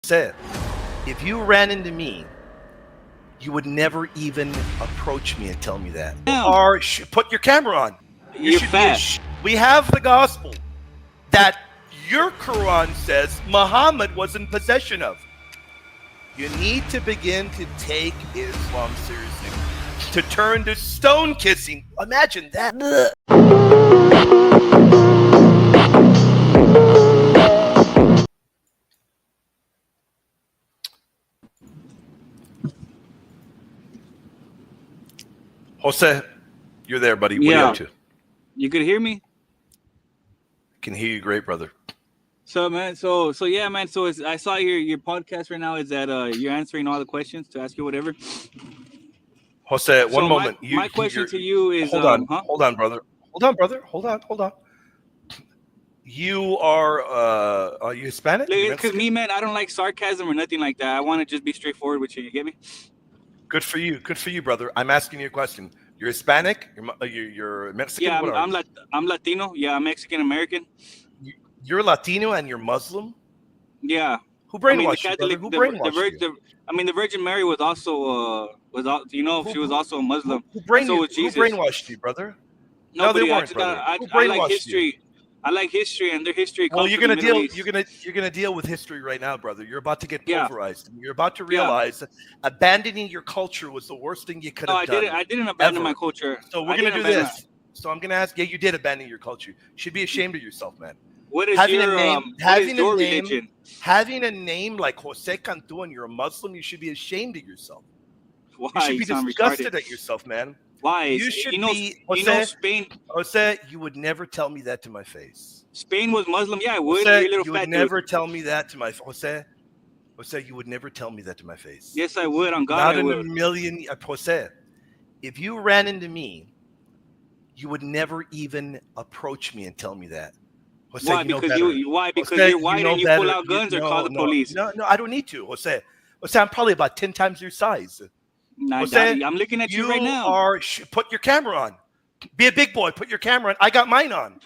Jose, if you ran into me, you would never even approach me and tell me that. Or put your camera on. You're fat. We have the gospel that your Quran says Muhammad was in possession of. You need to begin to take Islam seriously. To turn to stone kissing. Imagine that. Jose, you're there, buddy. What are you up to? You could hear me? I can hear you great, brother. So, man, so yeah, man. So I saw your podcast right now is that you're answering all the questions to ask you whatever. Jose, one moment. My question to you is... Hold on, brother. Hold on. You are you Hispanic? Because me, man, I don't like sarcasm or nothing like that. I want to just be straightforward with you. You get me? Good for you, brother. I'm asking you a question. You're Hispanic? You're Mexican? Yeah, I'm Latino. Yeah, I'm Mexican American. You're Latino and you're Muslim? Yeah. Who brainwashed you, brother? Who brainwashed you? The Virgin Mary was also she was also a Muslim. Who brainwashed you, brother? No, they weren't, brother. I like history. I like history, and their history comes from the Middle East. You're gonna deal with history right now, brother. You're about to get pulverized. You're about to realize that abandoning your culture was the worst thing you could have done. I didn't abandon my culture. So we're gonna do this. So I'm gonna ask. Yeah, you did abandon your culture. You should be ashamed of yourself, man. What is your religion? Having a name like Jose Cantu and you're a Muslim, you should be ashamed of yourself. Why? You should be disgusted at yourself, man. Why? You should be, Jose, Spain. Jose, you would never tell me that to my face. Spain was Muslim. Yeah, I would. Jose, you would never tell me that to my face. Jose, you would never tell me that to my face. Yes, I would. On God, Not I in would. a million. Jose, if you ran into me, you would never even approach me and tell me that. Jose, why? Because you're white and you pull out guns or call the police. No, I don't need to, Jose. Jose, I'm probably about 10 times your size. Jose, I'm looking at you right now. Put your camera on. Be a big boy. Put your camera on. I got mine on.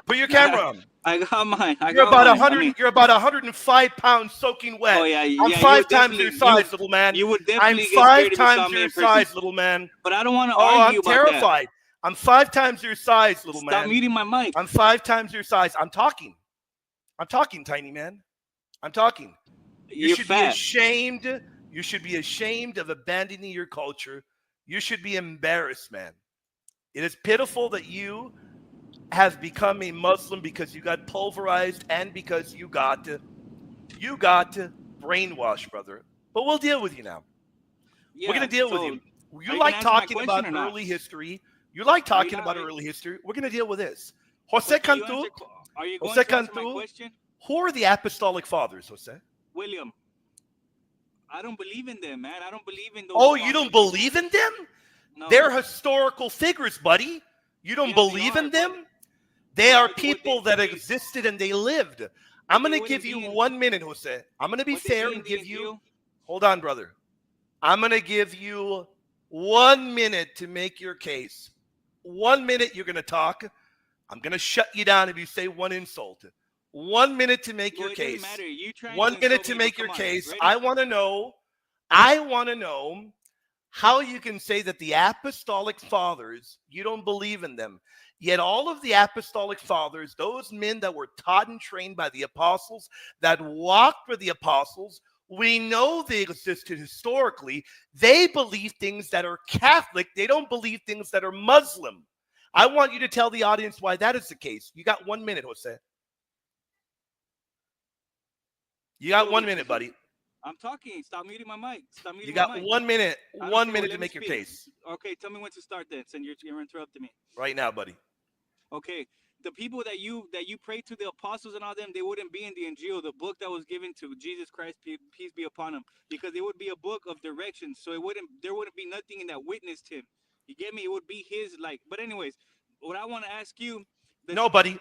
Put your camera on. I got mine. You're about 100. You're about 105 pounds soaking wet. Oh yeah, I'm 5 times your size, little man. You would definitely I'm 5 times your size, little man. But I don't want to argue about that. I'm terrified. I'm 5 times your size, little man. Stop muting my mic. I'm 5 times your size. I'm talking, tiny man. I'm talking. You should be ashamed. You should be ashamed of abandoning your culture. You should be embarrassed, man. It is pitiful that you have become a Muslim because you got pulverized and because you got brainwashed, brother. But we'll deal with you now. Yeah, we're going to deal with you. You like talking about early history. You like talking about early history. We're going to deal with this. Jose Cantu. Are you going to answer my question? Who are the Apostolic Fathers, Jose? William. I don't believe in them, man. I don't believe in those. Oh, you don't believe in them? No. They're historical figures, buddy. You don't believe in them? They are people that existed and they lived. I'm going to give you 1 minute, Jose. I'm going to be fair and give you... Hold on, brother. I'm going to give you 1 minute to make your case. 1 minute you're going to talk. I'm going to shut you down if you say one insult. 1 minute to make your case. 1 minute to make your case. I want to know how you can say that the Apostolic Fathers, you don't believe in them. Yet all of the Apostolic Fathers, those men that were taught and trained by the apostles, that walked with the apostles, we know they existed historically. They believe things that are Catholic. They don't believe things that are Muslim. I want you to tell the audience why that is the case. You got 1 minute, Jose. You got 1 minute, buddy. I'm talking. Stop muting my mic. You got 1 minute. 1 minute to make your case. Okay, tell me when to start then, since you're interrupting me. Right now, buddy. Okay, the people that you pray to, the apostles and all them, they wouldn't be in the Injil, the book that was given to Jesus Christ, peace be upon him, because it would be a book of directions. So there wouldn't be nothing in that witnessed him. You get me? It would be his But anyways, what I want to ask you. Nobody.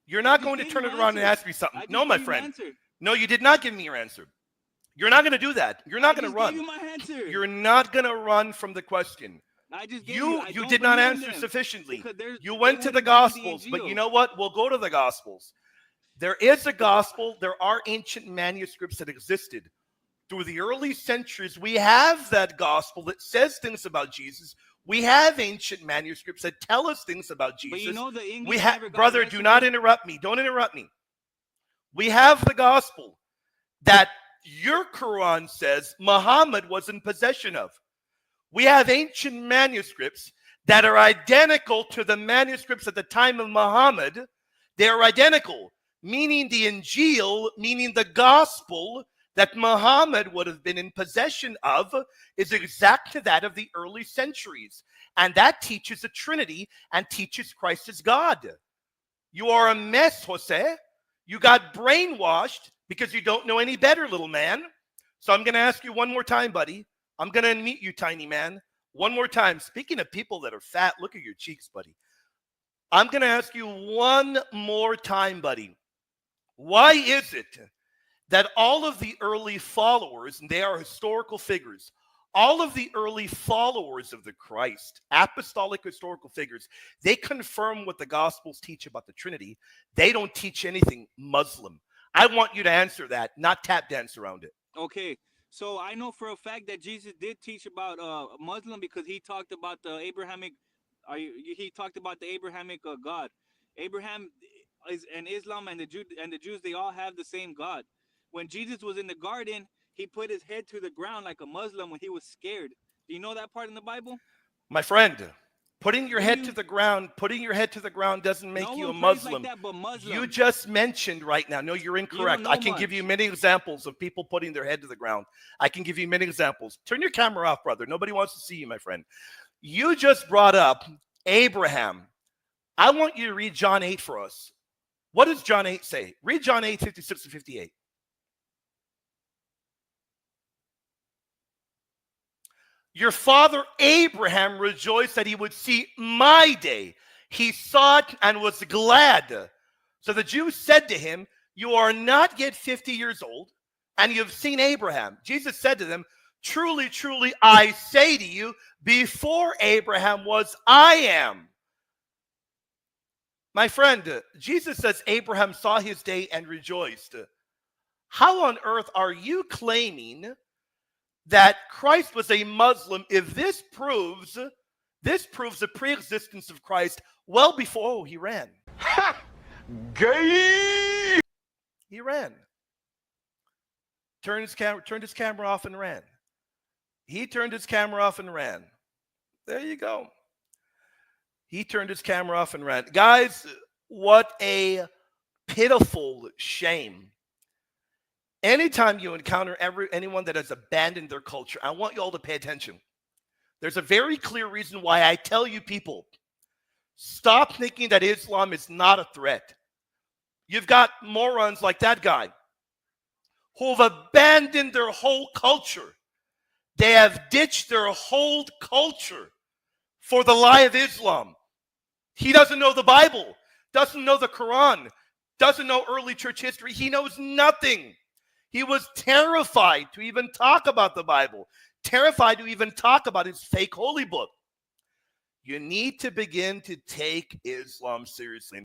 You're not going to turn it around and ask me something. No, my friend. No, you did not give me your answer. You're not going to do that. You're not going to run. You're not going to run from the question. You did not answer sufficiently. You went to the Gospels, but you know what? We'll go to the Gospels. There is a gospel. There are ancient manuscripts that existed. Through the early centuries, we have that gospel that says things about Jesus. We have ancient manuscripts that tell us things about Jesus. But you know the We English have, never got brother, do not arrested. interrupt me. Don't interrupt me. We have the gospel that your Quran says Muhammad was in possession of. We have ancient manuscripts that are identical to the manuscripts at the time of Muhammad. They are identical, meaning the Injil, meaning the gospel that Muhammad would have been in possession of, is exact to that of the early centuries. And that teaches the Trinity and teaches Christ as God. You are a mess, Jose. You got brainwashed because you don't know any better, little man. So I'm going to ask you one more time, buddy. I'm going to unmute you, tiny man. One more time. Speaking of people that are fat, look at your cheeks, buddy. I'm going to ask you one more time, buddy. Why is it that all of the early followers, and they are historical figures, all of the early followers of the Christ, apostolic historical figures, they confirm what the Gospels teach about the Trinity. They don't teach anything Muslim. I want you to answer that, not tap dance around it. Okay, so I know for a fact that Jesus did teach about Muslim because he talked about the Abrahamic. He talked about the Abrahamic God. Abraham is and Islam and the Jews, they all have the same God. When Jesus was in the garden, he put his head to the ground like a Muslim when he was scared. Do you know that part in the Bible? My friend, putting your Do head you? to the ground doesn't make No you a one prays Muslim. like that but Muslims. You just mentioned right now. No, you're incorrect. know I can give you much. many examples of people putting their head to the ground. I can give you many examples. Turn your camera off, brother. Nobody wants to see you, my friend. You just brought up Abraham. I want you to read John 8 for us. What does John 8 say? Read John 8, 56 and 58. Your father Abraham rejoiced that he would see my day. He saw it and was glad. So the Jews said to him, you are not yet 50 years old, and you have seen Abraham. Jesus said to them, truly, truly, I say to you, before Abraham was, I am. My friend, Jesus says Abraham saw his day and rejoiced. How on earth are you claiming that Christ was a Muslim if this proves the pre-existence of Christ well before he ran? Ha! Gay! He ran. Turned his camera off and ran. He turned his camera off and ran. There you go. He turned his camera off and ran. Guys, what a pitiful shame. Anytime you encounter anyone that has abandoned their culture, I want you all to pay attention. There's a very clear reason why I tell you people, stop thinking that Islam is not a threat. You've got morons like that guy who've abandoned their whole culture. They have ditched their whole culture for the lie of Islam. He doesn't know the Bible, doesn't know the Quran, doesn't know early church history. He knows nothing. He was terrified to even talk about the Bible, terrified to even talk about his fake holy book. You need to begin to take Islam seriously.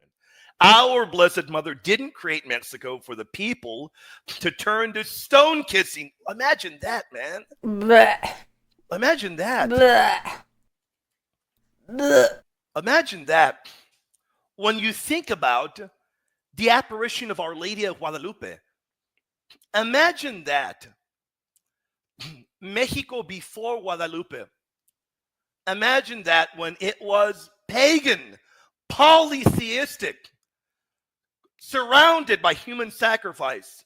Our Blessed Mother didn't create Mexico for the people to turn to stone kissing. Imagine that, man. Blech. Imagine that. Blech. Blech. Imagine that. When you think about the apparition of Our Lady of Guadalupe, imagine that. Mexico before Guadalupe. Imagine that when it was pagan, polytheistic, surrounded by human sacrifice.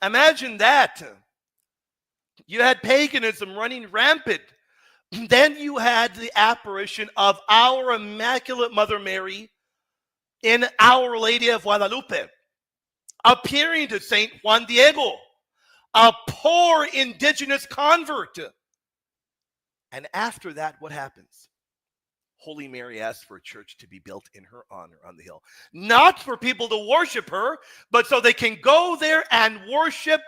Imagine that. You had paganism running rampant. Then you had the apparition of our Immaculate Mother Mary in Our Lady of Guadalupe, appearing to Saint Juan Diego, a poor indigenous convert. And after that, what happens? Holy Mary asks for a church to be built in her honor on the hill. Not for people to worship her, but so they can go there and worship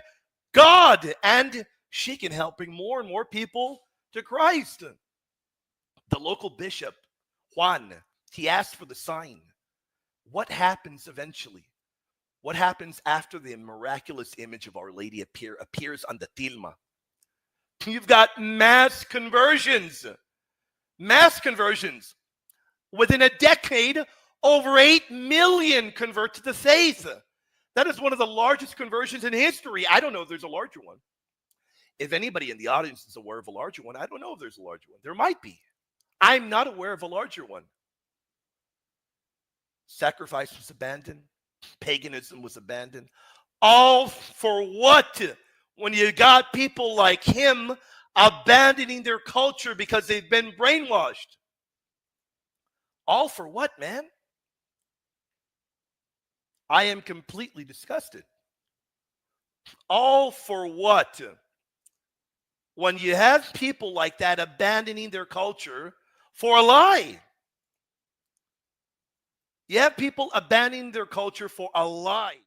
God. And she can help bring more and more people to Christ. The local bishop, Juan, he asked for the sign. What happens eventually? What happens after the miraculous image of Our Lady appears on the tilma? You've got mass conversions. Mass conversions. Within a decade, over 8 million convert to the faith. That is one of the largest conversions in history. I don't know if there's a larger one. If anybody in the audience is aware of a larger one, I don't know if there's a larger one. There might be. I'm not aware of a larger one. Sacrifice was abandoned. Paganism was abandoned. All for what? When you got people like him abandoning their culture because they've been brainwashed. All for what, man? I am completely disgusted. All for what? When you have people like that abandoning their culture for a lie. You have people abandoning their culture for a lie.